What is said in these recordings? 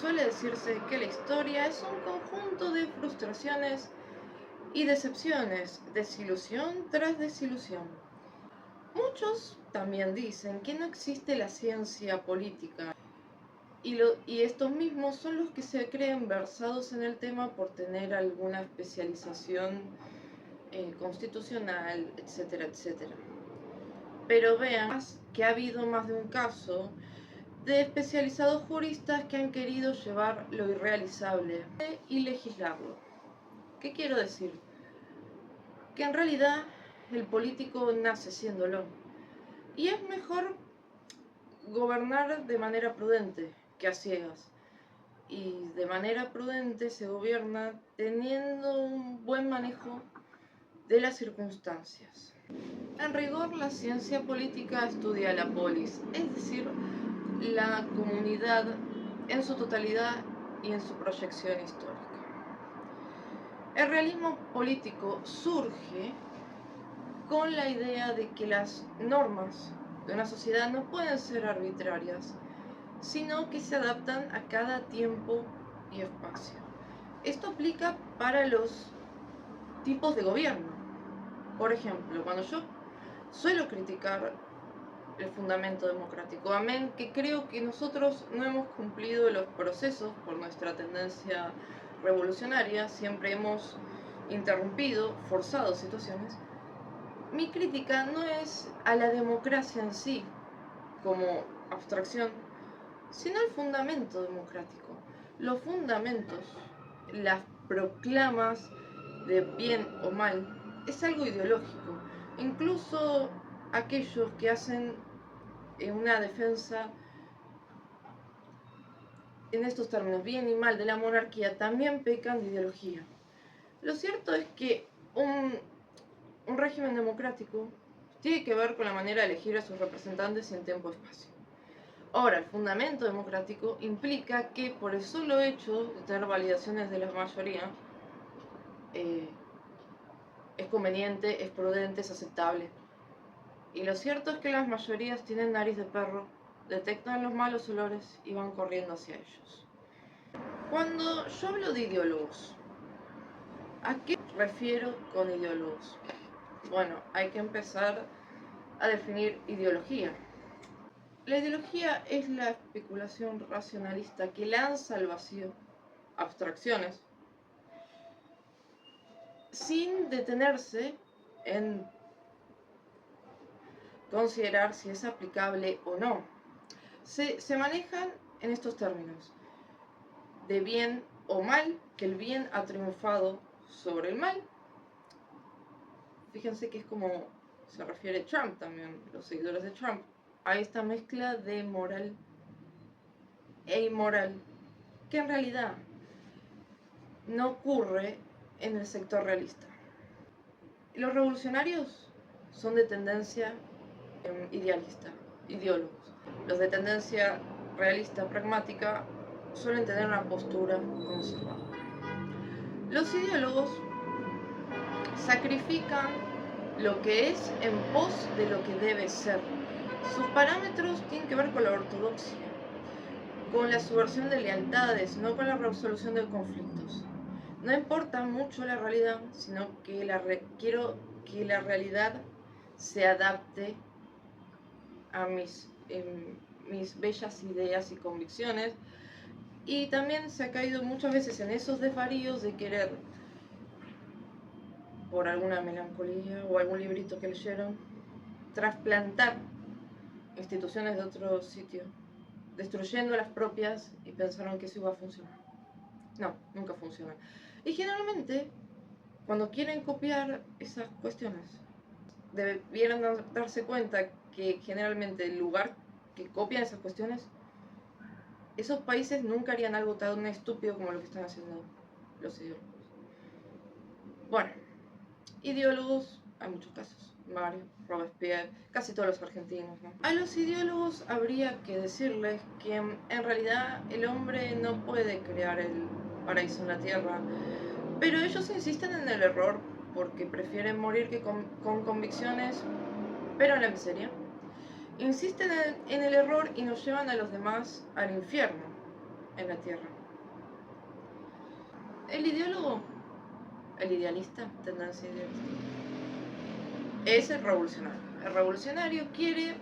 Suele decirse que la historia es un conjunto de frustraciones y decepciones, desilusión tras desilusión. Muchos también dicen que no existe la ciencia política y estos mismos son los que se creen versados en el tema por tener alguna especialización constitucional, etcétera, etcétera. Pero vean que ha habido más de un caso de especializados juristas que han querido llevar lo irrealizable y legislarlo. ¿Qué quiero decir? Que en realidad el político nace siéndolo. Y es mejor gobernar de manera prudente que a ciegas. Y de manera prudente se gobierna teniendo un buen manejo de las circunstancias. En rigor, la ciencia política estudia la polis, es decir, la comunidad en su totalidad y en su proyección histórica. El realismo político surge con la idea de que las normas de una sociedad no pueden ser arbitrarias, sino que se adaptan a cada tiempo y espacio. Esto aplica para los tipos de gobierno. Por ejemplo, cuando yo suelo criticar el fundamento democrático, amén que creo que nosotros no hemos cumplido los procesos por nuestra tendencia revolucionaria, siempre hemos interrumpido, forzado situaciones. Mi crítica no es a la democracia en sí, como abstracción, sino al fundamento democrático. Los fundamentos, las proclamas de bien o mal, es algo ideológico. Incluso aquellos que hacen una defensa en estos términos, bien y mal, de la monarquía, también pecan de ideología. Lo cierto es que un régimen democrático tiene que ver con la manera de elegir a sus representantes en tiempo-espacio. Ahora, el fundamento democrático implica que por el solo hecho de tener validaciones de la mayoría, es conveniente, es prudente, es aceptable. Y lo cierto es que las mayorías tienen nariz de perro, detectan los malos olores y van corriendo hacia ellos. Cuando yo hablo de ideólogos, ¿a qué me refiero con ideólogos? Bueno, hay que empezar a definir ideología. La ideología es la especulación racionalista que lanza al vacío abstracciones sin detenerse en considerar si es aplicable o no. Se manejan en estos términos: de bien o mal, que el bien ha triunfado sobre el mal. Fíjense que es como se refiere Trump también, los seguidores de Trump, a esta mezcla de moral e inmoral, que en realidad no ocurre en el sector realista. Los revolucionarios son de tendencia idealista, ideólogos. Los de tendencia realista, pragmática, suelen tener una postura conservadora. Los ideólogos sacrifican lo que es en pos de lo que debe ser. Sus parámetros tienen que ver con la ortodoxia, con la subversión de lealtades, no con la resolución de conflictos. No importa mucho la realidad, sino que quiero que la realidad se adapte a mis bellas ideas y convicciones. Y también se ha caído muchas veces en esos desvaríos de querer, por alguna melancolía o algún librito que leyeron, trasplantar instituciones de otro sitio, destruyendo las propias, y pensaron que eso iba a funcionar. No, nunca funciona. Y generalmente, cuando quieren copiar esas cuestiones, debieran darse cuenta que generalmente el lugar que copian esas cuestiones, esos países nunca harían algo tan estúpido como lo que están haciendo los ideólogos. Bueno, ideólogos hay muchos casos: Mario, Robespierre, casi todos los argentinos, ¿no? A los ideólogos habría que decirles que en realidad el hombre no puede crear el paraíso en la tierra, pero ellos insisten en el error porque prefieren morir que con convicciones, pero en la miseria. Insisten en el error y nos llevan a los demás al infierno. en la Tierra. El ideólogo, el idealista, tendencia idealista, es el revolucionario. El revolucionario quiere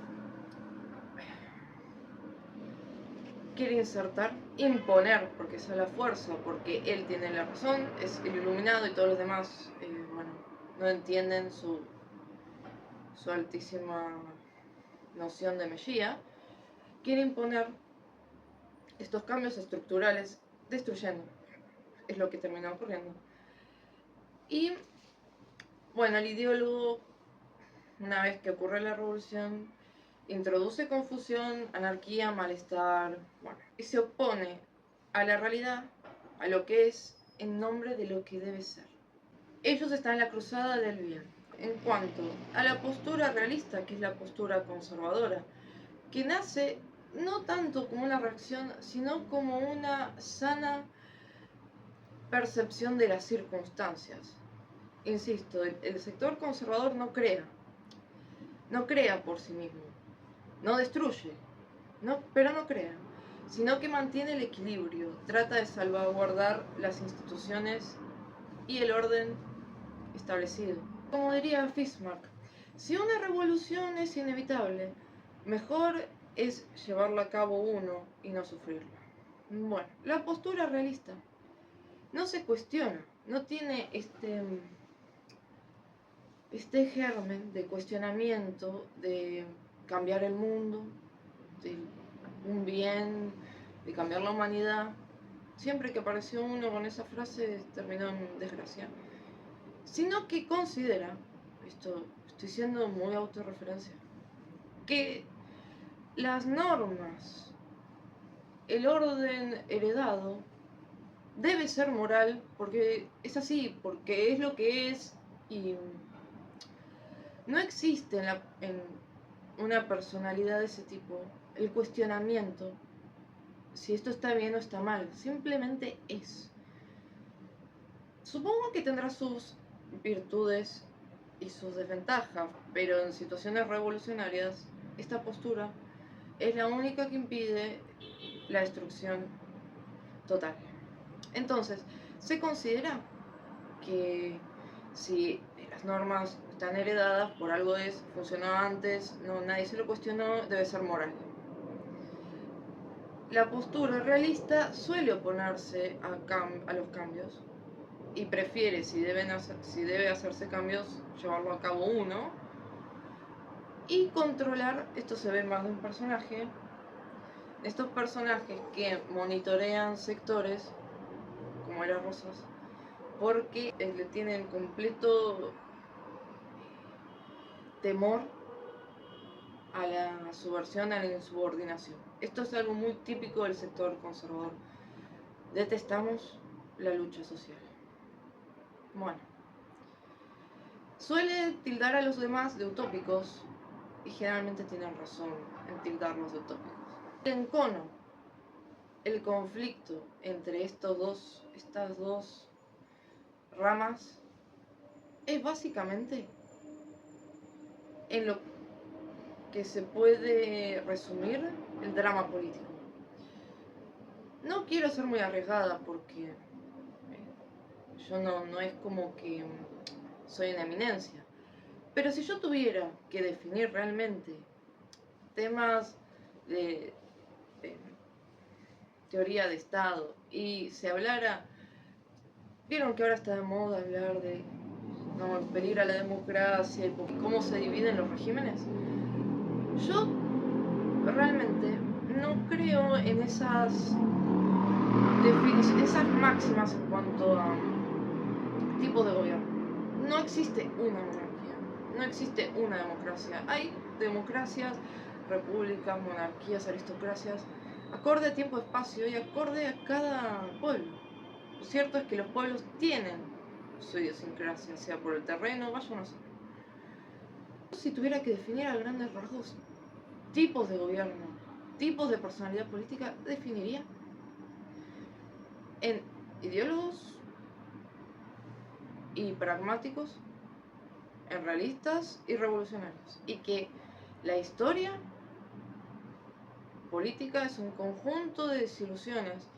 insertar, imponer, porque esa es la fuerza, porque él tiene la razón, es el iluminado y todos los demás, bueno, no entienden su altísima noción de Mesías. Quiere imponer estos cambios estructurales destruyendo. Es lo que termina ocurriendo. Y bueno, el ideólogo, una vez que ocurre la revolución, introduce confusión, anarquía, malestar, bueno, y se opone a la realidad, a lo que es, en nombre de lo que debe ser. Ellos están en la cruzada del bien. En cuanto a la postura realista, que es la postura conservadora, que nace no tanto como una reacción, sino como una sana percepción de las circunstancias. Insisto, el sector conservador no crea por sí mismo, no destruye, pero no crea, sino que mantiene el equilibrio, trata de salvaguardar las instituciones y el orden establecido. Como diría Bismarck, si una revolución es inevitable, mejor es llevarla a cabo uno y no sufrirla. Bueno, la postura realista no se cuestiona, no tiene este germen de cuestionamiento, de cambiar el mundo, de un bien, de cambiar la humanidad. Siempre que apareció uno con esa frase terminó en desgracia. Sino que considera, esto estoy siendo muy autorreferencia, que las normas, el orden heredado, debe ser moral porque es así, porque es lo que es, y no existe en una personalidad de ese tipo el cuestionamiento si esto está bien o está mal, simplemente es. Supongo que tendrá sus virtudes y sus desventajas, pero en situaciones revolucionarias esta postura es la única que impide la destrucción total. Entonces, se considera que si las normas están heredadas, por algo funcionó antes, nadie se lo cuestionó, debe ser moral. La postura realista suele oponerse a los cambios y prefiere, si debe hacerse cambios, llevarlo a cabo uno y controlar. Esto se ve más de un personaje, estos personajes que monitorean sectores, como era Rosas, porque le tienen completo temor a la subversión, a la insubordinación. Esto es algo muy típico del sector conservador. Detestamos la lucha social. Bueno, suele tildar a los demás de utópicos y generalmente tienen razón en tildarlos de utópicos. El encono, el conflicto entre estas dos ramas es básicamente en lo que se puede resumir el drama político. No quiero ser muy arriesgada porque yo no es como que soy una eminencia, pero si yo tuviera que definir realmente temas de teoría de Estado y se hablara, vieron que ahora está de moda hablar de peligro a la democracia y cómo se dividen los regímenes. Yo realmente no creo en esas máximas en cuanto a tipo de gobierno. No existe una monarquía, no existe una democracia. Hay democracias, repúblicas, monarquías, aristocracias, acorde a tiempo, espacio y acorde a cada pueblo. Lo cierto es que los pueblos tienen su idiosincrasia, sea por el terreno, vaya no sé. Si tuviera que definir a grandes rasgos tipos de gobierno, tipos de personalidad política, definiría en ideólogos y pragmáticos, en realistas y revolucionarios, y que la historia política es un conjunto de desilusiones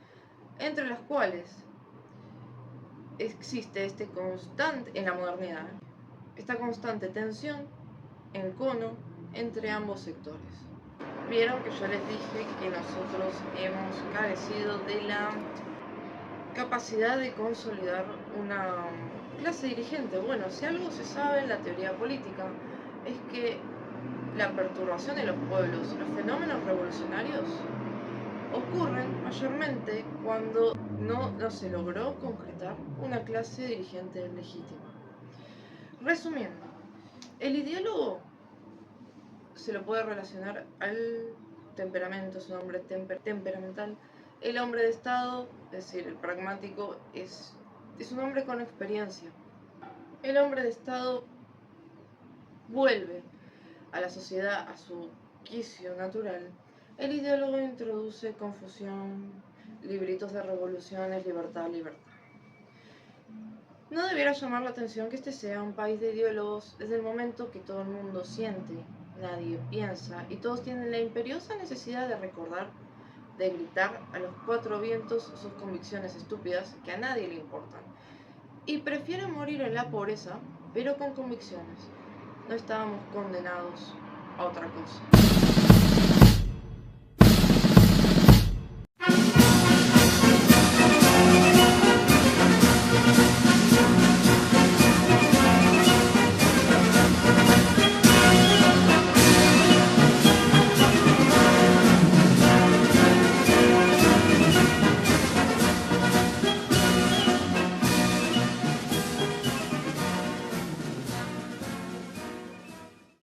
entre las cuales existe en la modernidad, esta constante tensión, encono entre ambos sectores. Vieron que yo les dije que nosotros hemos carecido de la capacidad de consolidar una clase dirigente. Bueno, si algo se sabe en la teoría política es que la perturbación de los pueblos, los fenómenos revolucionarios, ocurren mayormente cuando no se logró concretar una clase dirigente legítima. Resumiendo, el ideólogo se lo puede relacionar al temperamento, es un hombre temperamental. El hombre de Estado, es decir, el pragmático, es un hombre con experiencia. El hombre de Estado vuelve a la sociedad a su quicio natural. El ideólogo introduce confusión, libritos de revoluciones, libertad, libertad. No debiera llamar la atención que este sea un país de ideólogos desde el momento que todo el mundo siente, nadie piensa y todos tienen la imperiosa necesidad de recordar, de gritar a los cuatro vientos sus convicciones estúpidas que a nadie le importan. Y prefieren morir en la pobreza, pero con convicciones. No estábamos condenados a otra cosa.